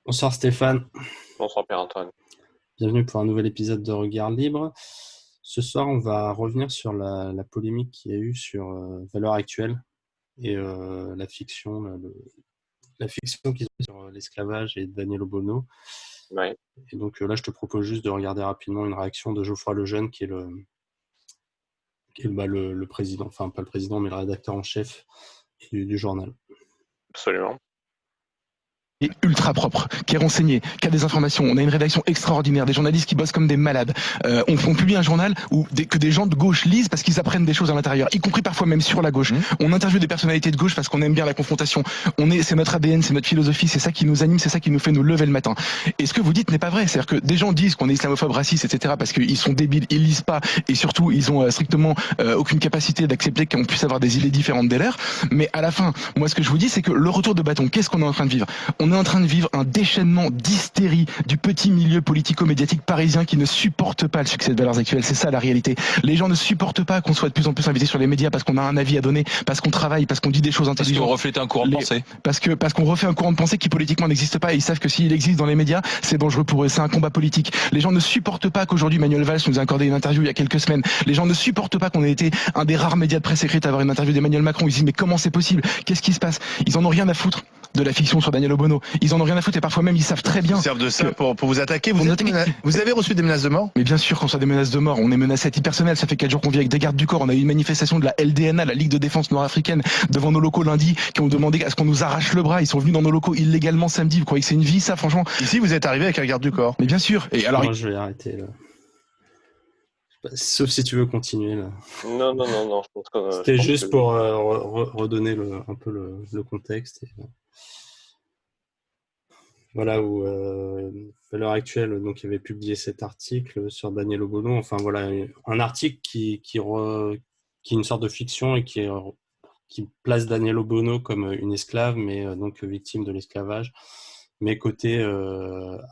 Bonsoir Stéphane, Bonsoir Pierre-Antoine. bienvenue pour un nouvel épisode de Regard Libre. Ce soir, on va revenir sur la polémique qu'il y a eu sur Valeurs Actuelles et la fiction qu'ils ont sur l'esclavage et Daniel Obono. Ouais. Et donc là, je te propose juste de regarder rapidement une réaction de Geoffroy Lejeune, qui est le président, enfin pas le président, mais le rédacteur en chef du journal. Absolument. Est ultra propre, qui est renseigné, qui a des informations. On a une rédaction extraordinaire, des journalistes qui bossent comme des malades. On publie un journal que des gens de gauche lisent parce qu'ils apprennent des choses à l'intérieur, y compris parfois même sur la gauche. On interviewe des personnalités de gauche parce qu'on aime bien la confrontation. C'est notre ADN, c'est notre philosophie, c'est ça qui nous anime, c'est ça qui nous fait nous lever le matin. Et ce que vous dites n'est pas vrai. C'est-à-dire que des gens disent qu'on est islamophobe, raciste, etc. parce qu'ils sont débiles, ils lisent pas et surtout ils ont strictement aucune capacité d'accepter qu'on puisse avoir des idées différentes des leurs. Mais à la fin, moi ce que je vous dis, c'est que le retour de bâton, qu'est-ce qu'on est en train de vivre? On est en train de vivre un déchaînement d'hystérie du petit milieu politico-médiatique parisien qui ne supporte pas le succès de Valeurs Actuelles. C'est ça la réalité. Les gens ne supportent pas qu'on soit de plus en plus invité sur les médias parce qu'on a un avis à donner, parce qu'on travaille, parce qu'on dit des choses Parce qu'on intelligentes. reflète un courant de pensée. Parce qu'on refait un courant de pensée qui politiquement n'existe pas et ils savent que s'il existe dans les médias, c'est dangereux pour eux. C'est un combat politique. Les gens ne supportent pas qu'aujourd'hui Manuel Valls nous a accordé une interview il y a quelques semaines. Les gens ne supportent pas qu'on ait été un des rares médias de presse écrite à avoir une interview d'Emmanuel Macron. Ils se disent mais comment c'est possible? Qu'est-ce qui se passe? Ils en ont rien à foutre de la fiction sur Daniel Obono. Ils en ont rien à foutre et parfois même ils savent très bien. Ils servent de ça que- pour vous attaquer. pour nous attaquer. Vous avez reçu des menaces de mort? Mais bien sûr qu'on soit des menaces de mort, on est menacé à titre personnel, ça fait 4 jours qu'on vit avec des gardes du corps, on a eu une manifestation de la LDNA, la Ligue de défense nord-africaine, devant nos locaux lundi, qui ont demandé à ce qu'on nous arrache le bras, ils sont venus dans nos locaux illégalement samedi, vous croyez que c'est une vie ça franchement? Ici, vous êtes arrivé avec un garde du corps. Mais bien sûr, et alors Moi, je vais arrêter là. Sauf si tu veux continuer là. Non, non, non, non, je pense que. C'était juste pour redonner un peu le contexte. Voilà, où à l'heure actuelle, donc, il avait publié cet article sur Daniel Obono. Enfin voilà, un article qui est une sorte de fiction et qui place Daniel Obono comme une esclave, mais donc victime de l'esclavage, mais côté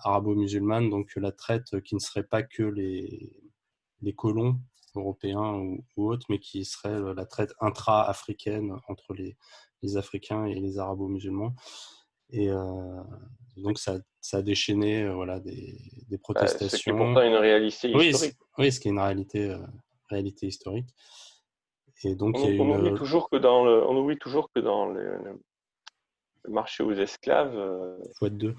arabo-musulmane, donc la traite qui ne serait pas que les colons européens ou autres, mais qui serait la traite intra-africaine entre les Africains et les arabo-musulmans. Et donc, ça a déchaîné voilà, des Ce qui est protestations. pourtant une réalité historique. Oui, ce qui est une réalité historique. Et donc, il y a On oublie une. toujours que dans le marché aux esclaves, Faut être deux.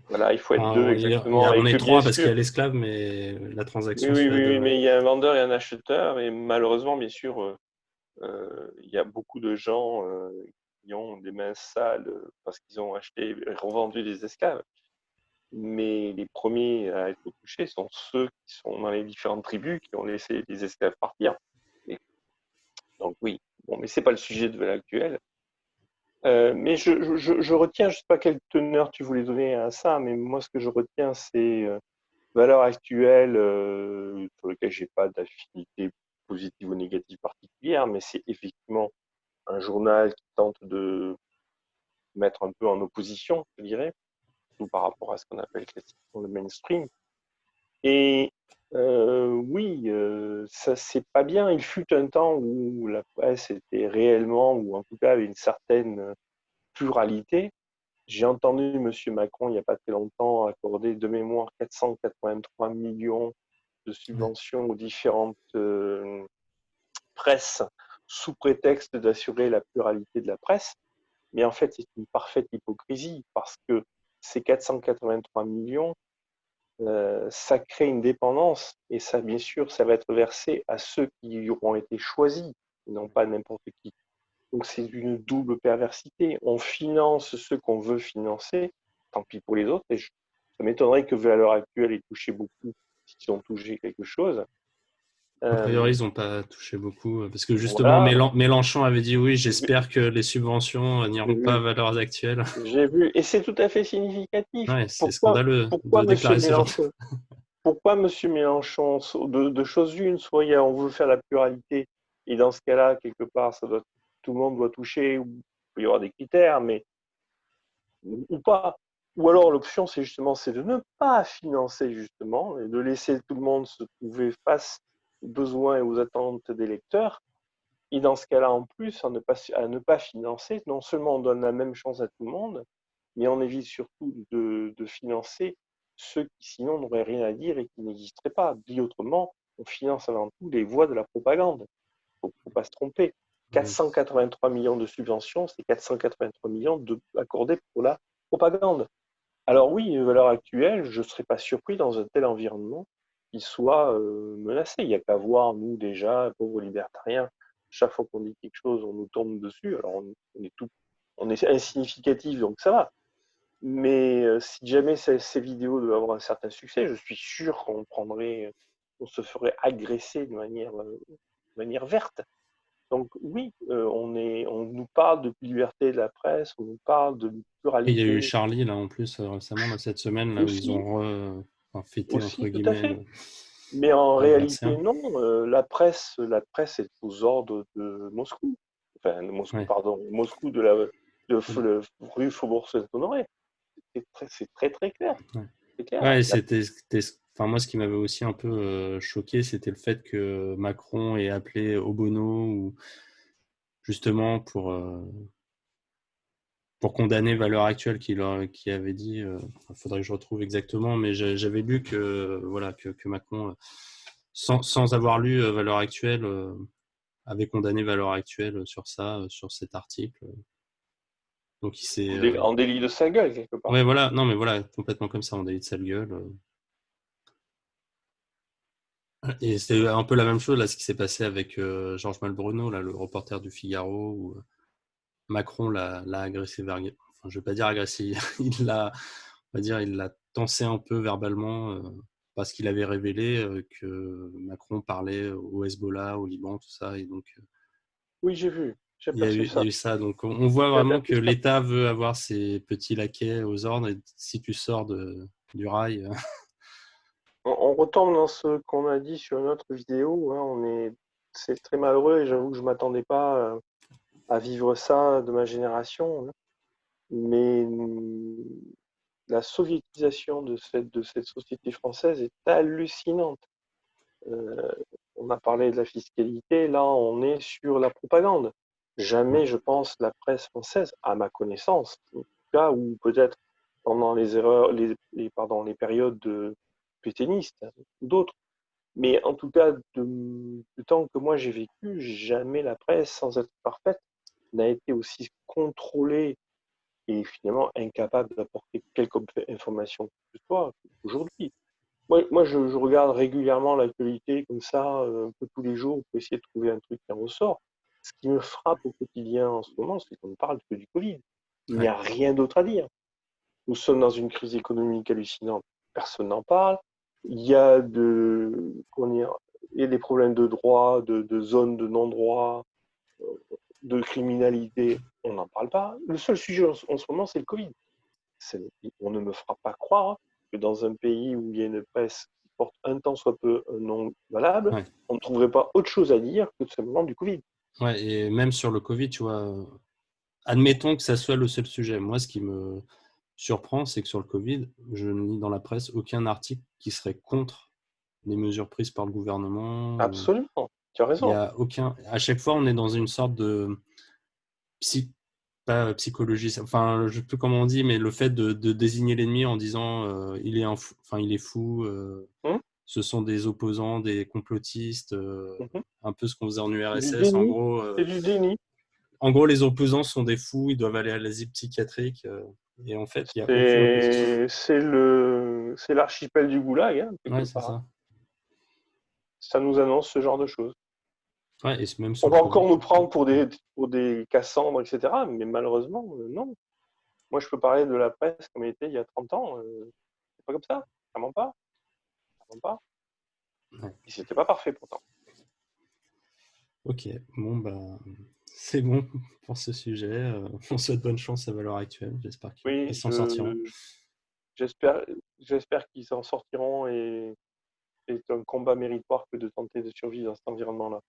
voilà, il faut être Enfin, deux exactement. Et on est que trois bien parce qu'il y a sûr, l'esclave, mais la oui, transaction se oui, fait à oui, oui, deux. mais il y a un vendeur et un acheteur, et malheureusement, bien sûr, il y a beaucoup de gens qui ont des mains sales parce qu'ils ont acheté et revendu des esclaves. Mais les premiers à être touchés sont ceux qui sont dans les différentes tribus qui ont laissé les esclaves partir. Et donc oui, bon, mais c'est pas le sujet de l'actuel. Mais je retiens, je sais pas quelle teneur tu voulais donner à ça, mais moi ce que je retiens c'est valeur actuelle sur lequel j'ai pas d'affinité positive ou négative particulière, mais c'est effectivement un journal qui tente de mettre un peu en opposition, je dirais, tout par rapport à ce qu'on appelle classiquement le mainstream. Et oui, ça c'est pas bien. Il fut un temps où la presse était réellement, ou en tout cas avait une certaine pluralité. J'ai entendu Monsieur Macron il n'y a pas très longtemps accorder de mémoire 483 millions de subventions aux différentes presses sous prétexte d'assurer la pluralité de la presse. Mais en fait, c'est une parfaite hypocrisie parce que ces 483 millions ça crée une dépendance et ça, bien sûr, ça va être versé à ceux qui auront été choisis, et non pas n'importe qui. Donc c'est une double perversité. On finance ceux qu'on veut financer, tant pis pour les autres. Et ça m'étonnerait que à l'heure actuelle, ils touchaient beaucoup s'ils ont touché quelque chose. A priori, ils n'ont pas touché beaucoup. Parce que justement, Voilà, Mélenchon avait dit oui, j'ai vu, j'espère que les subventions j'ai n'iront pas à vu, valeurs actuelles. j'ai vu, et c'est tout à fait significatif. Ouais, c'est Pourquoi, scandaleux pourquoi de Monsieur déclarer ce genre Mélenchon Pourquoi Monsieur Mélenchon, de choses une, soit on veut faire la pluralité, et dans ce cas-là, quelque part, tout le monde doit toucher, ou il peut y avoir des critères, mais ou pas. Ou alors l'option, c'est de ne pas financer justement, et de laisser tout le monde se trouver face aux besoins et aux attentes des lecteurs. Et dans ce cas-là, en plus, à ne pas financer, non seulement on donne la même chance à tout le monde, mais on évite surtout de financer ceux qui sinon n'auraient rien à dire et qui n'existeraient pas. Dit autrement, on finance avant tout les voies de la propagande. Il ne faut pas se tromper. 483 millions de subventions, c'est 483 millions accordés pour la propagande. Alors oui, à l'heure actuelle, je ne serais pas surpris dans un tel environnement qu'il soit menacé. Il n'y a qu'à voir, nous déjà, pauvres libertariens, chaque fois qu'on dit quelque chose, on nous tombe dessus. Alors on est insignificatif, donc ça va. Mais si jamais ces vidéos devaient avoir un certain succès, je suis sûr on se ferait agresser de manière verte. Donc oui, on nous parle de liberté de la presse, on nous parle de Et il y a eu pluralité Charlie, là, en plus, récemment, là, cette semaine, là, où ils aussi, ont fêté, entre tout à guillemets, fait. Mais en l'anniversaire. réalité, non, la presse est aux ordres de Moscou. Enfin, de Moscou, Ouais. pardon, Moscou de rue Faubourg Saint-Honoré. C'est très, très clair. Ouais. C'est clair. Ouais, enfin, moi, ce qui m'avait aussi un peu choqué, c'était le fait que Macron ait appelé Obono, ou justement pour condamner Valeurs Actuelles, qui avait dit, il faudrait que je retrouve exactement, mais j'avais lu que, voilà, que Macron, sans avoir lu Valeurs Actuelles, avait condamné Valeurs Actuelles sur ça, sur cet article. Donc il s'est. En délit de sa gueule, quelque part. Ouais, voilà, non, mais voilà, complètement comme ça, on a eu de sale gueule. Et c'est un peu la même chose, là, ce qui s'est passé avec Georges Malbruno, là, le reporter du Figaro, où Macron l'a agressé, enfin, je vais pas dire agressé, il l'a tensé un peu verbalement, parce qu'il avait révélé que Macron parlait au Hezbollah, au Liban, tout ça, et donc Oui, j'ai vu. J'ai il y aperçu a ça. eu ça. Donc on voit J'ai vraiment que aperçu ça. l'État veut avoir ses petits laquais aux ordres, et si tu sors du rail, On retombe dans ce qu'on a dit sur une autre vidéo. Hein, c'est très malheureux et j'avoue que je ne m'attendais pas à vivre ça de ma génération. Hein. Mais la soviétisation de cette société française est hallucinante. Euh, on a parlé de la fiscalité, là on est sur la propagande. Jamais, je pense, la presse française, à ma connaissance, en tout cas, ou peut-être pendant les périodes pétainistes ou d'autres, mais en tout cas, du temps que moi j'ai vécu, jamais la presse, sans être parfaite, n'a été aussi contrôlée et finalement incapable d'apporter quelque information que ce soit aujourd'hui. Moi je regarde régulièrement l'actualité comme ça, un peu tous les jours, pour essayer de trouver un truc qui en ressort. Ce qui me frappe au quotidien en ce moment, c'est qu'on ne parle que du Covid. Il n'y ouais. a rien d'autre à dire. Nous sommes dans une crise économique hallucinante. Personne n'en parle. Il y a il y a des problèmes de droit, de zones de non-droit, de criminalité. On n'en parle pas. Le seul sujet en ce moment, c'est le Covid. On ne me fera pas croire que dans un pays où il y a une presse qui porte un tant soit peu un nom valable, Ouais. on ne trouverait pas autre chose à dire que simplement du Covid. Ouais, et même sur le Covid, tu vois, admettons que ça soit le seul sujet. Moi, ce qui me surprend, c'est que sur le Covid, je ne lis dans la presse aucun article qui serait contre les mesures prises par le gouvernement. Absolument, tu as Il y raison. a aucun. À chaque fois, on est dans une sorte de pas psychologie, enfin, je sais plus comment on dit, mais le fait de désigner l'ennemi en disant il est fou, Hum, ce sont des opposants, des complotistes, mhm. un peu ce qu'on faisait en C'est du URSS. déni. C'est du déni. En gros, les opposants sont des fous, ils doivent aller à l'asile psychiatrique. Et en fait, il n'y a aucune opposition. C'est l'archipel du goulag, hein, quelque Ouais, c'est part. ça. Ça nous annonce ce genre de choses. Ouais, et même On sur le va Covid. encore nous prendre pour des Cassandres, etc. Mais malheureusement, non. Moi, je peux parler de la presse comme elle était il y a 30 ans. C'est pas comme ça. Vraiment pas. Vraiment pas. Ouais. Et c'était pas parfait pourtant. Ok, bon, bah, c'est bon pour ce sujet. On souhaite bonne chance à Valeurs Actuelles. J'espère qu'ils Oui, s'en sortiront. j'espère, j'espère qu'ils s'en sortiront et c'est un combat méritoire que de tenter de survivre dans cet environnement-là.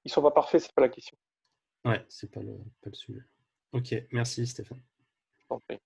Ils sont pas parfaits, c'est pas la question. Ouais, c'est pas le sujet. Ok, merci Stéphane. Je t'en prie.